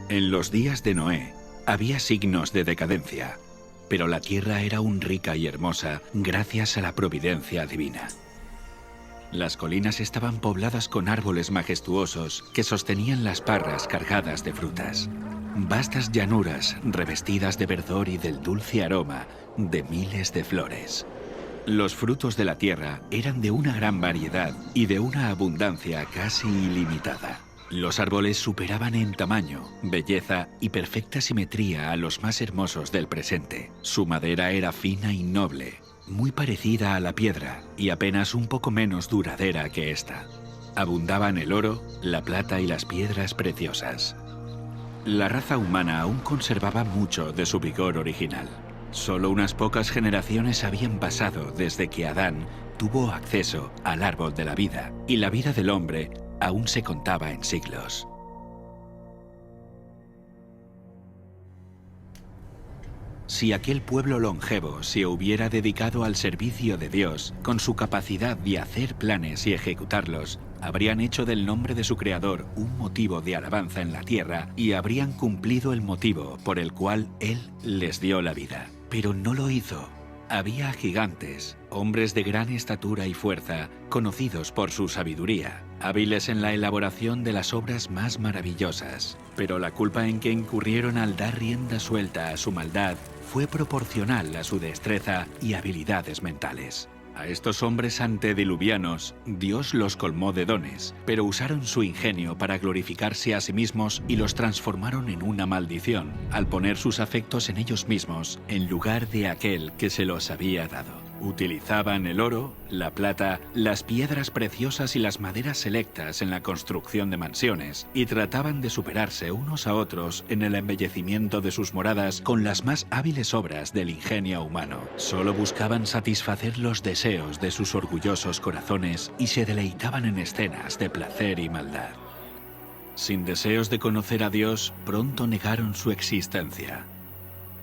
En los días de Noé había signos de decadencia, pero la tierra era aún rica y hermosa gracias a la providencia divina. Las colinas estaban pobladas con árboles majestuosos que sostenían las parras cargadas de frutas. Vastas llanuras revestidas de verdor y del dulce aroma de miles de flores. Los frutos de la tierra eran de una gran variedad y de una abundancia casi ilimitada. Los árboles superaban en tamaño, belleza y perfecta simetría a los más hermosos del presente. Su madera era fina y noble, muy parecida a la piedra y apenas un poco menos duradera que esta. Abundaban el oro, la plata y las piedras preciosas. La raza humana aún conservaba mucho de su vigor original. Solo unas pocas generaciones habían pasado desde que Adán tuvo acceso al árbol de la vida, y la vida del hombre aún se contaba en siglos. Si aquel pueblo longevo se hubiera dedicado al servicio de Dios, con su capacidad de hacer planes y ejecutarlos, habrían hecho del nombre de su creador un motivo de alabanza en la tierra y habrían cumplido el motivo por el cual Él les dio la vida. Pero no lo hizo. Había gigantes, hombres de gran estatura y fuerza, conocidos por su sabiduría, hábiles en la elaboración de las obras más maravillosas. Pero la culpa en que incurrieron al dar rienda suelta a su maldad fue proporcional a su destreza y habilidades mentales. A estos hombres antediluvianos, Dios los colmó de dones, pero usaron su ingenio para glorificarse a sí mismos y los transformaron en una maldición, al poner sus afectos en ellos mismos, en lugar de aquel que se los había dado. Utilizaban el oro, la plata, las piedras preciosas y las maderas selectas en la construcción de mansiones, y trataban de superarse unos a otros en el embellecimiento de sus moradas con las más hábiles obras del ingenio humano. Solo buscaban satisfacer los deseos de sus orgullosos corazones y se deleitaban en escenas de placer y maldad. Sin deseos de conocer a Dios, pronto negaron su existencia.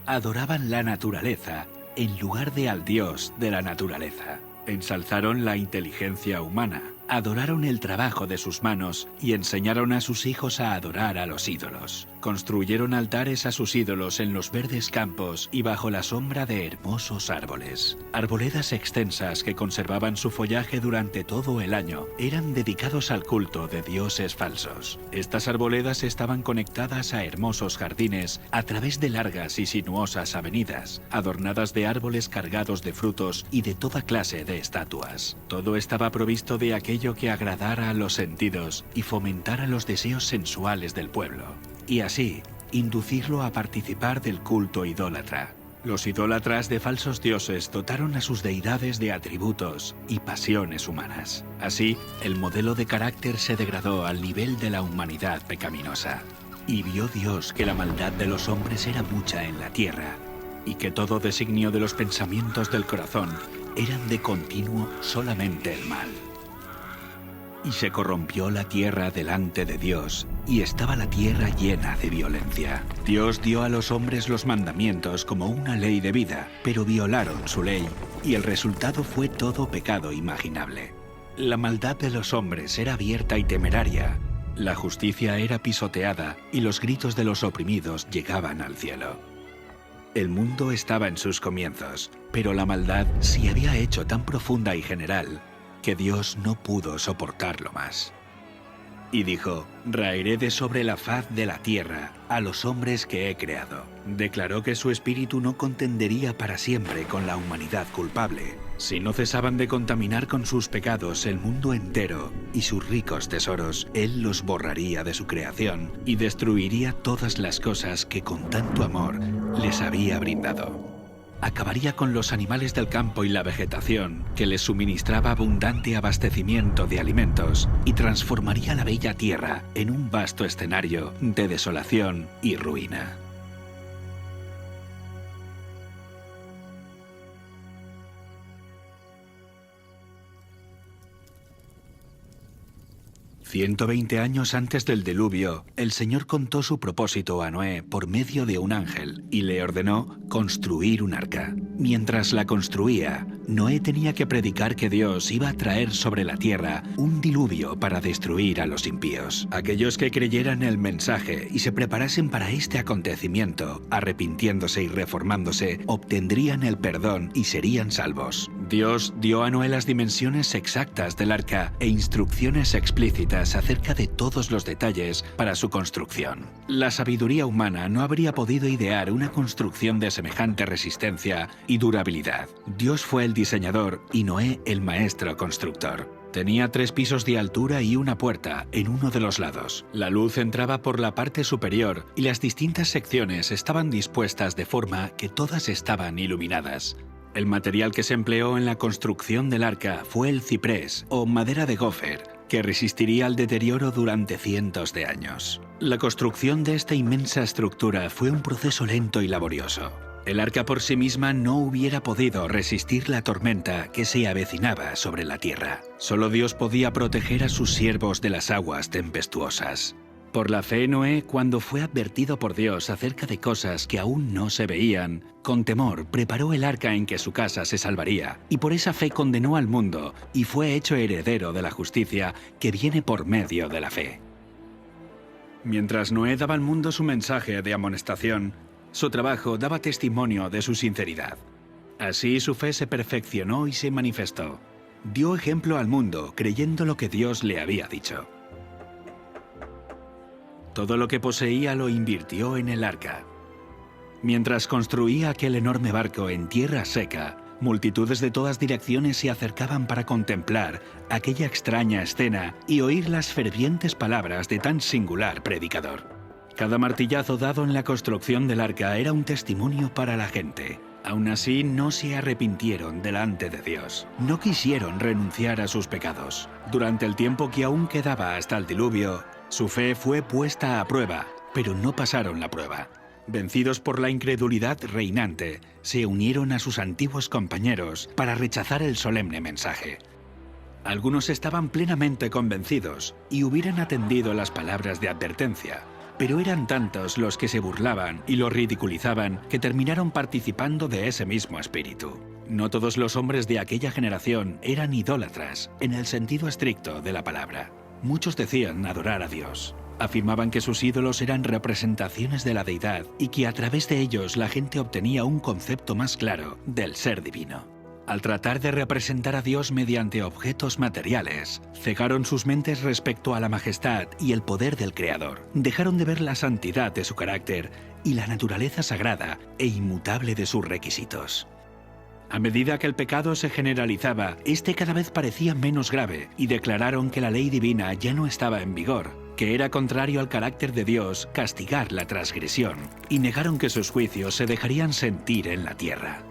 Adoraban la naturaleza en lugar de al Dios de la naturaleza. Ensalzaron la inteligencia humana, adoraron el trabajo de sus manos y enseñaron a sus hijos a adorar a los ídolos. Construyeron altares a sus ídolos en los verdes campos y bajo la sombra de hermosos árboles. Arboledas extensas que conservaban su follaje durante todo el año eran dedicados al culto de dioses falsos. Estas arboledas estaban conectadas a hermosos jardines a través de largas y sinuosas avenidas, adornadas de árboles cargados de frutos y de toda clase de estatuas. Todo estaba provisto de aquello que agradara a los sentidos y fomentara los deseos sensuales del pueblo, y así inducirlo a participar del culto idólatra. Los idólatras de falsos dioses dotaron a sus deidades de atributos y pasiones humanas. Así, el modelo de carácter se degradó al nivel de la humanidad pecaminosa. Y vio Dios que la maldad de los hombres era mucha en la tierra, y que todo designio de los pensamientos del corazón eran de continuo solamente el mal. Y se corrompió la tierra delante de Dios, y estaba la tierra llena de violencia. Dios dio a los hombres los mandamientos como una ley de vida, pero violaron su ley, y el resultado fue todo pecado imaginable. La maldad de los hombres era abierta y temeraria, la justicia era pisoteada, y los gritos de los oprimidos llegaban al cielo. El mundo estaba en sus comienzos, pero la maldad se había hecho tan profunda y general que Dios no pudo soportarlo más. Y dijo: raeré de sobre la faz de la tierra a los hombres que he creado. Declaró que su espíritu no contendería para siempre con la humanidad culpable. Si no cesaban de contaminar con sus pecados el mundo entero y sus ricos tesoros, Él los borraría de su creación y destruiría todas las cosas que con tanto amor les había brindado. Acabaría con los animales del campo y la vegetación, que les suministraba abundante abastecimiento de alimentos, y transformaría la bella tierra en un vasto escenario de desolación y ruina. 120 años antes del diluvio, el Señor contó su propósito a Noé por medio de un ángel y le ordenó construir un arca. Mientras la construía, Noé tenía que predicar que Dios iba a traer sobre la tierra un diluvio para destruir a los impíos. Aquellos que creyeran el mensaje y se preparasen para este acontecimiento, arrepintiéndose y reformándose, obtendrían el perdón y serían salvos. Dios dio a Noé las dimensiones exactas del arca e instrucciones explícitas acerca de todos los detalles para su construcción. La sabiduría humana no habría podido idear una construcción de semejante resistencia y durabilidad. Dios fue el diseñador y Noé el maestro constructor. Tenía 3 pisos de altura y una puerta en uno de los lados. La luz entraba por la parte superior y las distintas secciones estaban dispuestas de forma que todas estaban iluminadas. El material que se empleó en la construcción del arca fue el ciprés o madera de gofer, que resistiría al deterioro durante cientos de años. La construcción de esta inmensa estructura fue un proceso lento y laborioso. El arca por sí misma no hubiera podido resistir la tormenta que se avecinaba sobre la tierra. Solo Dios podía proteger a sus siervos de las aguas tempestuosas. Por la fe, Noé, cuando fue advertido por Dios acerca de cosas que aún no se veían, con temor preparó el arca en que su casa se salvaría, y por esa fe condenó al mundo y fue hecho heredero de la justicia que viene por medio de la fe. Mientras Noé daba al mundo su mensaje de amonestación, su trabajo daba testimonio de su sinceridad. Así su fe se perfeccionó y se manifestó. Dio ejemplo al mundo creyendo lo que Dios le había dicho. Todo lo que poseía lo invirtió en el arca. Mientras construía aquel enorme barco en tierra seca, multitudes de todas direcciones se acercaban para contemplar aquella extraña escena y oír las fervientes palabras de tan singular predicador. Cada martillazo dado en la construcción del arca era un testimonio para la gente. Aún así, no se arrepintieron delante de Dios. No quisieron renunciar a sus pecados. Durante el tiempo que aún quedaba hasta el diluvio, su fe fue puesta a prueba, pero no pasaron la prueba. Vencidos por la incredulidad reinante, se unieron a sus antiguos compañeros para rechazar el solemne mensaje. Algunos estaban plenamente convencidos y hubieran atendido las palabras de advertencia, pero eran tantos los que se burlaban y lo ridiculizaban que terminaron participando de ese mismo espíritu. No todos los hombres de aquella generación eran idólatras, en el sentido estricto de la palabra. Muchos decían adorar a Dios. Afirmaban que sus ídolos eran representaciones de la deidad y que a través de ellos la gente obtenía un concepto más claro del ser divino. Al tratar de representar a Dios mediante objetos materiales, cegaron sus mentes respecto a la majestad y el poder del Creador. Dejaron de ver la santidad de su carácter y la naturaleza sagrada e inmutable de sus requisitos. A medida que el pecado se generalizaba, este cada vez parecía menos grave y declararon que la ley divina ya no estaba en vigor, que era contrario al carácter de Dios castigar la transgresión, y negaron que sus juicios se dejarían sentir en la tierra.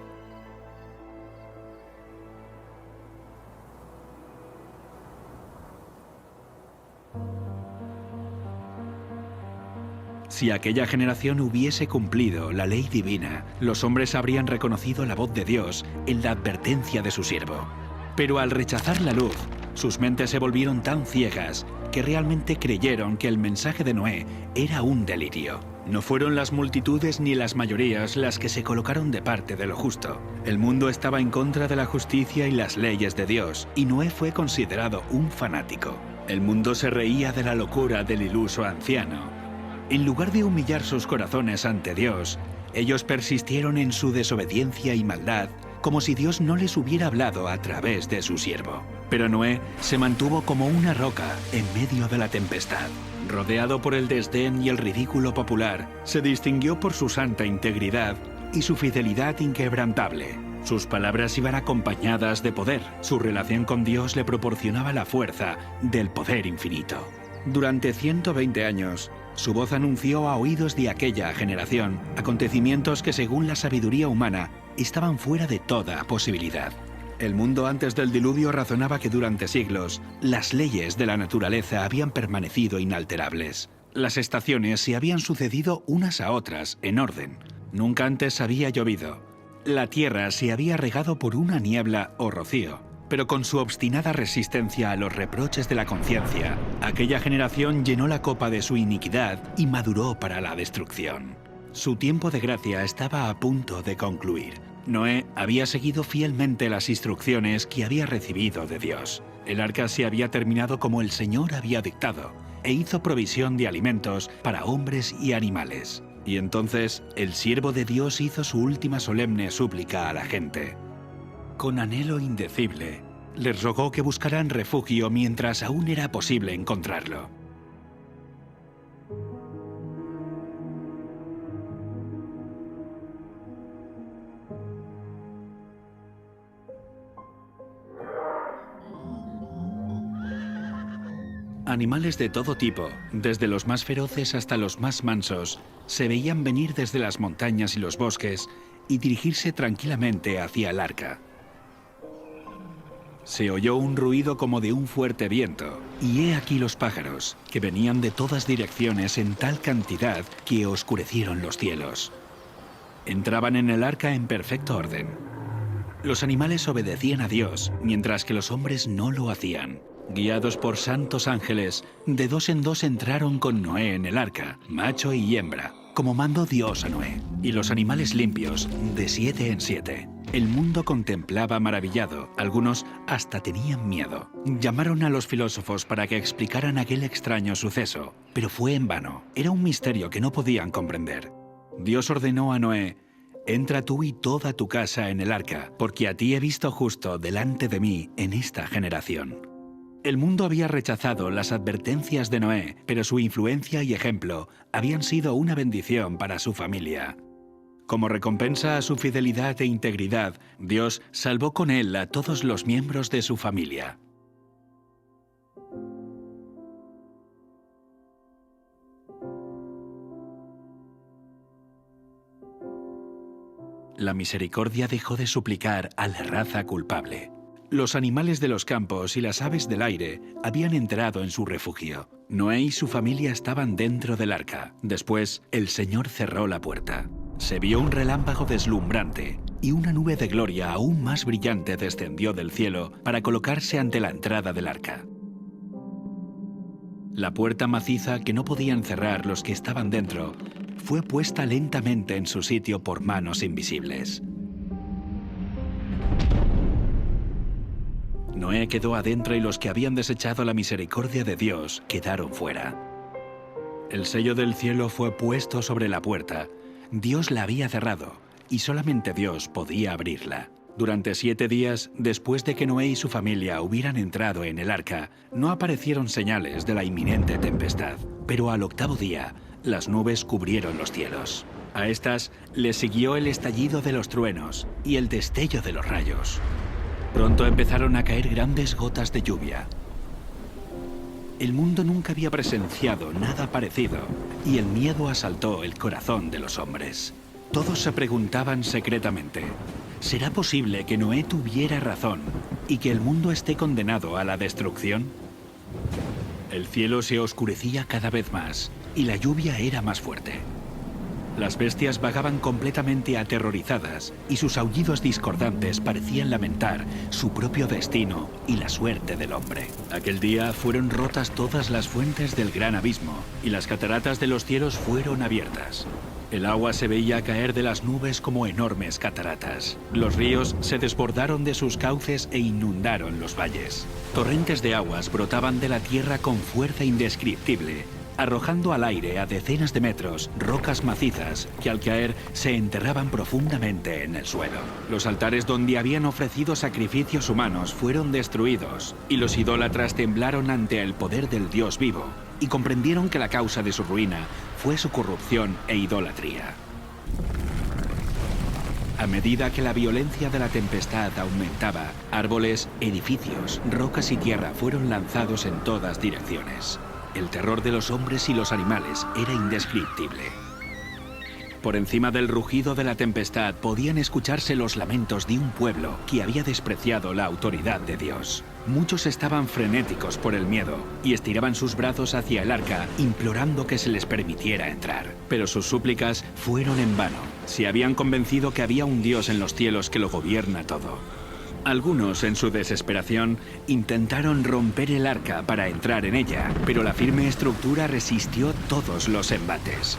Si aquella generación hubiese cumplido la ley divina, los hombres habrían reconocido la voz de Dios en la advertencia de su siervo. Pero al rechazar la luz, sus mentes se volvieron tan ciegas que realmente creyeron que el mensaje de Noé era un delirio. No fueron las multitudes ni las mayorías las que se colocaron de parte de lo justo. El mundo estaba en contra de la justicia y las leyes de Dios, y Noé fue considerado un fanático. El mundo se reía de la locura del iluso anciano. En lugar de humillar sus corazones ante Dios, ellos persistieron en su desobediencia y maldad, como si Dios no les hubiera hablado a través de su siervo. Pero Noé se mantuvo como una roca en medio de la tempestad. Rodeado por el desdén y el ridículo popular, se distinguió por su santa integridad y su fidelidad inquebrantable. Sus palabras iban acompañadas de poder. Su relación con Dios le proporcionaba la fuerza del poder infinito. Durante 120 años, su voz anunció a oídos de aquella generación acontecimientos que, según la sabiduría humana, estaban fuera de toda posibilidad. El mundo antes del diluvio razonaba que durante siglos las leyes de la naturaleza habían permanecido inalterables. Las estaciones se habían sucedido unas a otras en orden. Nunca antes había llovido. La tierra se había regado por una niebla o rocío. Pero con su obstinada resistencia a los reproches de la conciencia, aquella generación llenó la copa de su iniquidad y maduró para la destrucción. Su tiempo de gracia estaba a punto de concluir. Noé había seguido fielmente las instrucciones que había recibido de Dios. El arca se había terminado como el Señor había dictado, e hizo provisión de alimentos para hombres y animales. Y entonces el siervo de Dios hizo su última solemne súplica a la gente. Con anhelo indecible, les rogó que buscaran refugio mientras aún era posible encontrarlo. Animales de todo tipo, desde los más feroces hasta los más mansos, se veían venir desde las montañas y los bosques y dirigirse tranquilamente hacia el arca. Se oyó un ruido como de un fuerte viento, y he aquí los pájaros, que venían de todas direcciones en tal cantidad que oscurecieron los cielos. Entraban en el arca en perfecto orden. Los animales obedecían a Dios, mientras que los hombres no lo hacían. Guiados por santos ángeles, de dos en dos entraron con Noé en el arca, macho y hembra, como mandó Dios a Noé, y los animales limpios, de 7 en 7. El mundo contemplaba maravillado, algunos hasta tenían miedo. Llamaron a los filósofos para que explicaran aquel extraño suceso, pero fue en vano. Era un misterio que no podían comprender. Dios ordenó a Noé: «Entra tú y toda tu casa en el arca, porque a ti he visto justo delante de mí en esta generación». El mundo había rechazado las advertencias de Noé, pero su influencia y ejemplo habían sido una bendición para su familia. Como recompensa a su fidelidad e integridad, Dios salvó con él a todos los miembros de su familia. La misericordia dejó de suplicar a la raza culpable. Los animales de los campos y las aves del aire habían entrado en su refugio. Noé y su familia estaban dentro del arca. Después, el Señor cerró la puerta. Se vio un relámpago deslumbrante y una nube de gloria aún más brillante descendió del cielo para colocarse ante la entrada del arca. La puerta maciza que no podían cerrar los que estaban dentro fue puesta lentamente en su sitio por manos invisibles. Noé quedó adentro y los que habían desechado la misericordia de Dios quedaron fuera. El sello del cielo fue puesto sobre la puerta. Dios la había cerrado y solamente Dios podía abrirla. Durante 7 días, después de que Noé y su familia hubieran entrado en el arca, no aparecieron señales de la inminente tempestad. Pero al 8º día, las nubes cubrieron los cielos. A estas le siguió el estallido de los truenos y el destello de los rayos. Pronto empezaron a caer grandes gotas de lluvia. El mundo nunca había presenciado nada parecido y el miedo asaltó el corazón de los hombres. Todos se preguntaban secretamente: ¿será posible que Noé tuviera razón y que el mundo esté condenado a la destrucción? El cielo se oscurecía cada vez más y la lluvia era más fuerte. Las bestias vagaban completamente aterrorizadas y sus aullidos discordantes parecían lamentar su propio destino y la suerte del hombre. Aquel día fueron rotas todas las fuentes del gran abismo y las cataratas de los cielos fueron abiertas. El agua se veía caer de las nubes como enormes cataratas. Los ríos se desbordaron de sus cauces e inundaron los valles. Torrentes de aguas brotaban de la tierra con fuerza indescriptible, arrojando al aire a decenas de metros rocas macizas que al caer se enterraban profundamente en el suelo. Los altares donde habían ofrecido sacrificios humanos fueron destruidos y los idólatras temblaron ante el poder del Dios vivo y comprendieron que la causa de su ruina fue su corrupción e idolatría. A medida que la violencia de la tempestad aumentaba, árboles, edificios, rocas y tierra fueron lanzados en todas direcciones. El terror de los hombres y los animales era indescriptible. Por encima del rugido de la tempestad podían escucharse los lamentos de un pueblo que había despreciado la autoridad de Dios. Muchos estaban frenéticos por el miedo y estiraban sus brazos hacia el arca, implorando que se les permitiera entrar. Pero sus súplicas fueron en vano. Se habían convencido que había un Dios en los cielos que lo gobierna todo. Algunos, en su desesperación, intentaron romper el arca para entrar en ella, pero la firme estructura resistió todos los embates.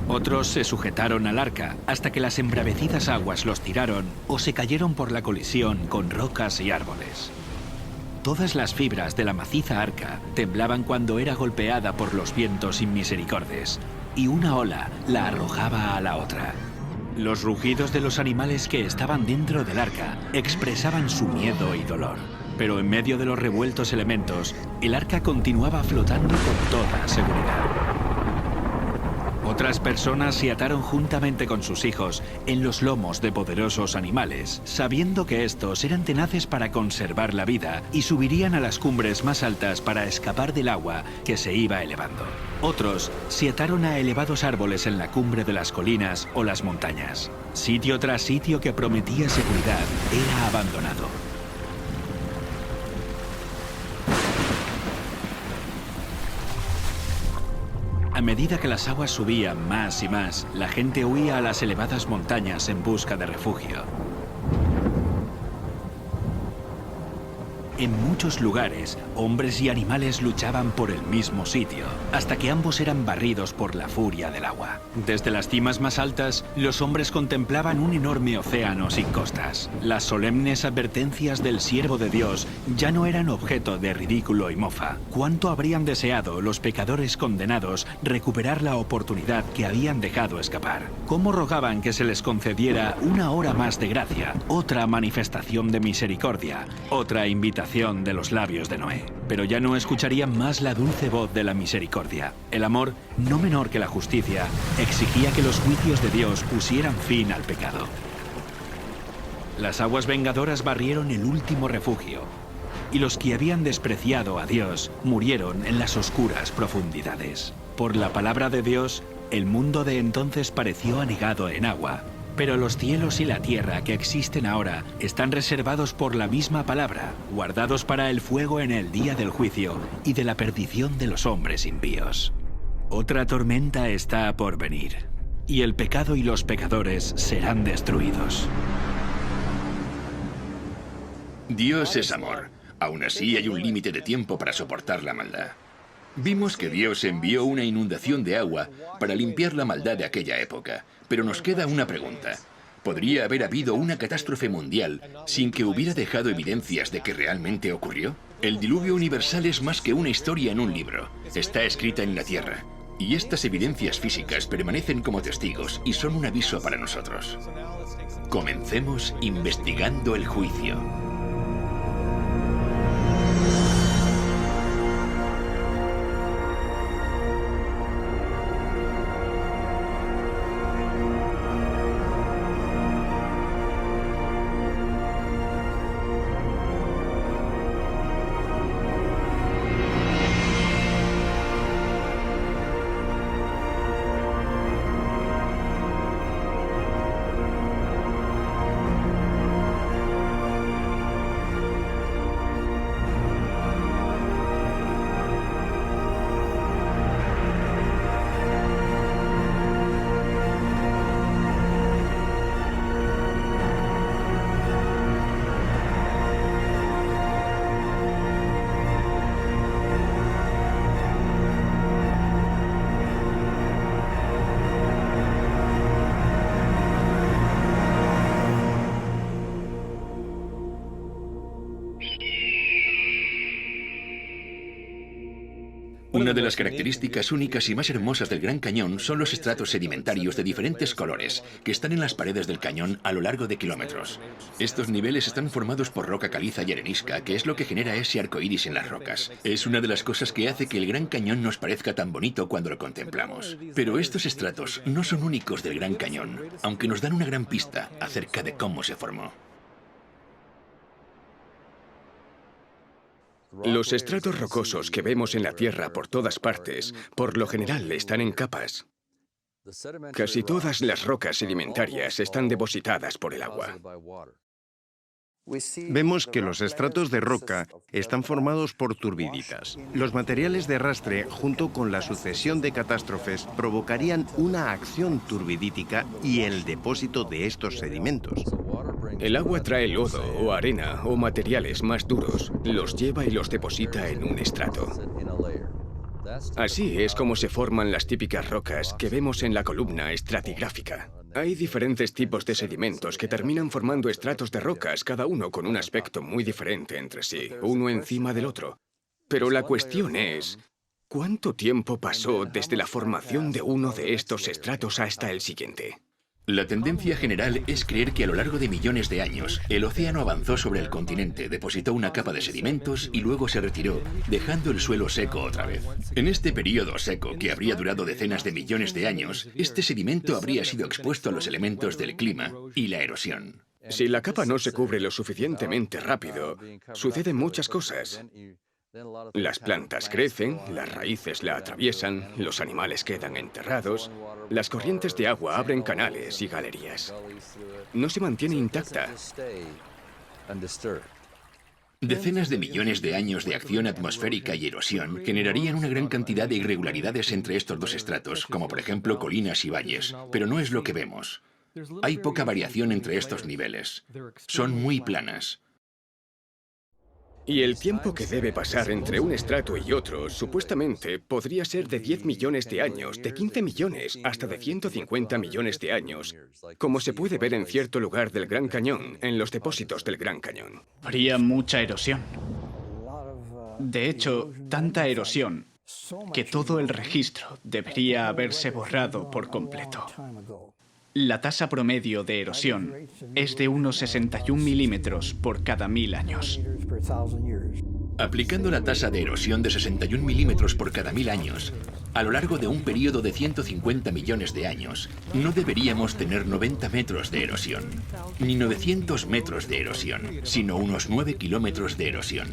Otros se sujetaron al arca hasta que las embravecidas aguas los tiraron o se cayeron por la colisión con rocas y árboles. Todas las fibras de la maciza arca temblaban cuando era golpeada por los vientos inmisericordes, y una ola la arrojaba a la otra. Los rugidos de los animales que estaban dentro del arca expresaban su miedo y dolor. Pero en medio de los revueltos elementos, el arca continuaba flotando con toda seguridad. Otras personas se ataron juntamente con sus hijos en los lomos de poderosos animales, sabiendo que estos eran tenaces para conservar la vida y subirían a las cumbres más altas para escapar del agua que se iba elevando. Otros se ataron a elevados árboles en la cumbre de las colinas o las montañas. Sitio tras sitio que prometía seguridad era abandonado. A medida que las aguas subían más y más, la gente huía a las elevadas montañas en busca de refugio. En muchos lugares, hombres y animales luchaban por el mismo sitio, hasta que ambos eran barridos por la furia del agua. Desde las cimas más altas, los hombres contemplaban un enorme océano sin costas. Las solemnes advertencias del siervo de Dios ya no eran objeto de ridículo y mofa. ¿Cuánto habrían deseado los pecadores condenados recuperar la oportunidad que habían dejado escapar? ¿Cómo rogaban que se les concediera una hora más de gracia, otra manifestación de misericordia, otra invitación de los labios de Noé? Pero ya no escucharían más la dulce voz de la misericordia. El amor, no menor que la justicia, exigía que los juicios de Dios pusieran fin al pecado. Las aguas vengadoras barrieron el último refugio, y los que habían despreciado a Dios murieron en las oscuras profundidades. Por la palabra de Dios, el mundo de entonces pareció anegado en agua. Pero los cielos y la tierra que existen ahora están reservados por la misma palabra, guardados para el fuego en el día del juicio y de la perdición de los hombres impíos. Otra tormenta está por venir, y el pecado y los pecadores serán destruidos. Dios es amor. Aún así hay un límite de tiempo para soportar la maldad. Vimos que Dios envió una inundación de agua para limpiar la maldad de aquella época, pero nos queda una pregunta. ¿Podría haber habido una catástrofe mundial sin que hubiera dejado evidencias de que realmente ocurrió? El diluvio universal es más que una historia en un libro. Está escrita en la tierra. Y estas evidencias físicas permanecen como testigos y son un aviso para nosotros. Comencemos investigando el juicio. Una de las características únicas y más hermosas del Gran Cañón son los estratos sedimentarios de diferentes colores que están en las paredes del cañón a lo largo de kilómetros. Estos niveles están formados por roca caliza y arenisca, que es lo que genera ese arco iris en las rocas. Es una de las cosas que hace que el Gran Cañón nos parezca tan bonito cuando lo contemplamos. Pero estos estratos no son únicos del Gran Cañón, aunque nos dan una gran pista acerca de cómo se formó. Los estratos rocosos que vemos en la Tierra por todas partes, por lo general están en capas. Casi todas las rocas sedimentarias están depositadas por el agua. Vemos que los estratos de roca están formados por turbiditas. Los materiales de arrastre, junto con la sucesión de catástrofes, provocarían una acción turbidítica y el depósito de estos sedimentos. El agua trae lodo o arena o materiales más duros, los lleva y los deposita en un estrato. Así es como se forman las típicas rocas que vemos en la columna estratigráfica. Hay diferentes tipos de sedimentos que terminan formando estratos de rocas, cada uno con un aspecto muy diferente entre sí, uno encima del otro. Pero la cuestión es, ¿cuánto tiempo pasó desde la formación de uno de estos estratos hasta el siguiente? La tendencia general es creer que a lo largo de millones de años, el océano avanzó sobre el continente, depositó una capa de sedimentos y luego se retiró, dejando el suelo seco otra vez. En este periodo seco, que habría durado decenas de millones de años, este sedimento habría sido expuesto a los elementos del clima y la erosión. Si la capa no se cubre lo suficientemente rápido, suceden muchas cosas. Las plantas crecen, las raíces la atraviesan, los animales quedan enterrados, las corrientes de agua abren canales y galerías. No se mantiene intacta. Decenas de millones de años de acción atmosférica y erosión generarían una gran cantidad de irregularidades entre estos dos estratos, como por ejemplo colinas y valles, pero no es lo que vemos. Hay poca variación entre estos niveles. Son muy planas. Y el tiempo que debe pasar entre un estrato y otro, supuestamente, podría ser de 10 millones de años, de 15 millones, hasta de 150 millones de años, como se puede ver en cierto lugar del Gran Cañón, en los depósitos del Gran Cañón. Habría mucha erosión. De hecho, tanta erosión que todo el registro debería haberse borrado por completo. La tasa promedio de erosión es de unos 61 milímetros por cada 1000 años. Aplicando la tasa de erosión de 61 milímetros por cada 1000 años, a lo largo de un periodo de 150 millones de años, no deberíamos tener 90 metros de erosión, ni 900 metros de erosión, sino unos 9 kilómetros de erosión.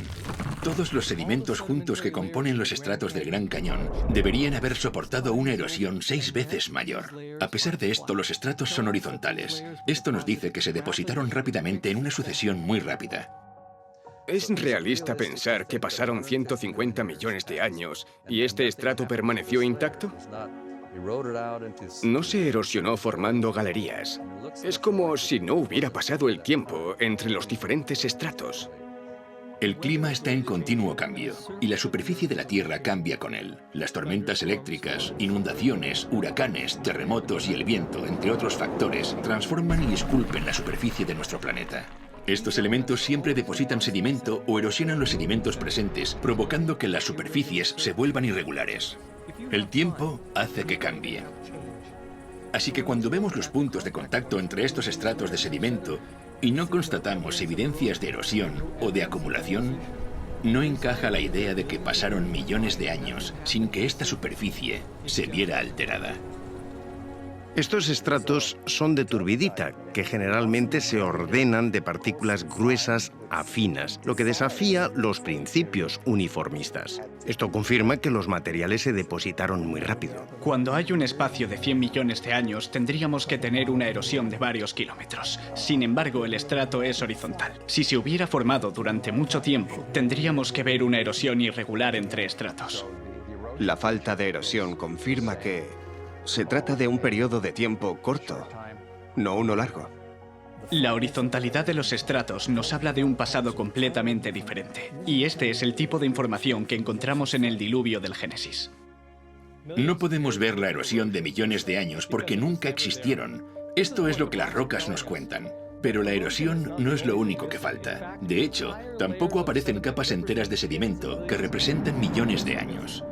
Todos los sedimentos juntos que componen los estratos del Gran Cañón deberían haber soportado una erosión 6 veces mayor. A pesar de esto, los estratos son horizontales. Esto nos dice que se depositaron rápidamente en una sucesión muy rápida. ¿Es realista pensar que pasaron 150 millones de años y este estrato permaneció intacto? No se erosionó formando galerías. Es como si no hubiera pasado el tiempo entre los diferentes estratos. El clima está en continuo cambio y la superficie de la Tierra cambia con él. Las tormentas eléctricas, inundaciones, huracanes, terremotos y el viento, entre otros factores, transforman y esculpen la superficie de nuestro planeta. Estos elementos siempre depositan sedimento o erosionan los sedimentos presentes, provocando que las superficies se vuelvan irregulares. El tiempo hace que cambie. Así que cuando vemos los puntos de contacto entre estos estratos de sedimento y no constatamos evidencias de erosión o de acumulación, no encaja la idea de que pasaron millones de años sin que esta superficie se viera alterada. Estos estratos son de turbidita, que generalmente se ordenan de partículas gruesas a finas, lo que desafía los principios uniformistas. Esto confirma que los materiales se depositaron muy rápido. Cuando hay un espacio de 100 millones de años, tendríamos que tener una erosión de varios kilómetros. Sin embargo, el estrato es horizontal. Si se hubiera formado durante mucho tiempo, tendríamos que ver una erosión irregular entre estratos. La falta de erosión confirma que se trata de un periodo de tiempo corto, no uno largo. La horizontalidad de los estratos nos habla de un pasado completamente diferente. Y este es el tipo de información que encontramos en el diluvio del Génesis. No podemos ver la erosión de millones de años porque nunca existieron. Esto es lo que las rocas nos cuentan. Pero la erosión no es lo único que falta. De hecho, tampoco aparecen capas enteras de sedimento que representan millones de años.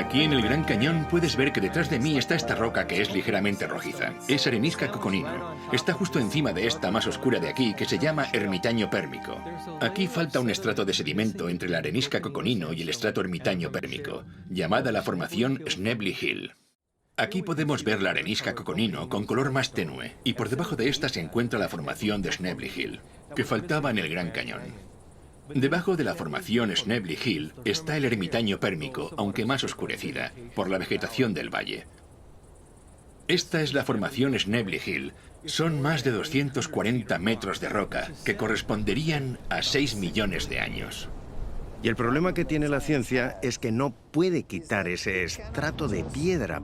Aquí en el Gran Cañón puedes ver que detrás de mí está esta roca que es ligeramente rojiza. Es arenisca coconino. Está justo encima de esta más oscura de aquí que se llama ermitaño pérmico. Aquí falta un estrato de sedimento entre la arenisca coconino y el estrato ermitaño pérmico, llamada la formación Schnebly Hill. Aquí podemos ver la arenisca coconino con color más tenue y por debajo de esta se encuentra la formación de Schnebly Hill, que faltaba en el Gran Cañón. Debajo de la formación Snebly Hill está el ermitaño pérmico, aunque más oscurecida, por la vegetación del valle. Esta es la formación Snebly Hill. Son más de 240 metros de roca, que corresponderían a 6 millones de años. Y el problema que tiene la ciencia es que no puede quitar ese estrato de piedra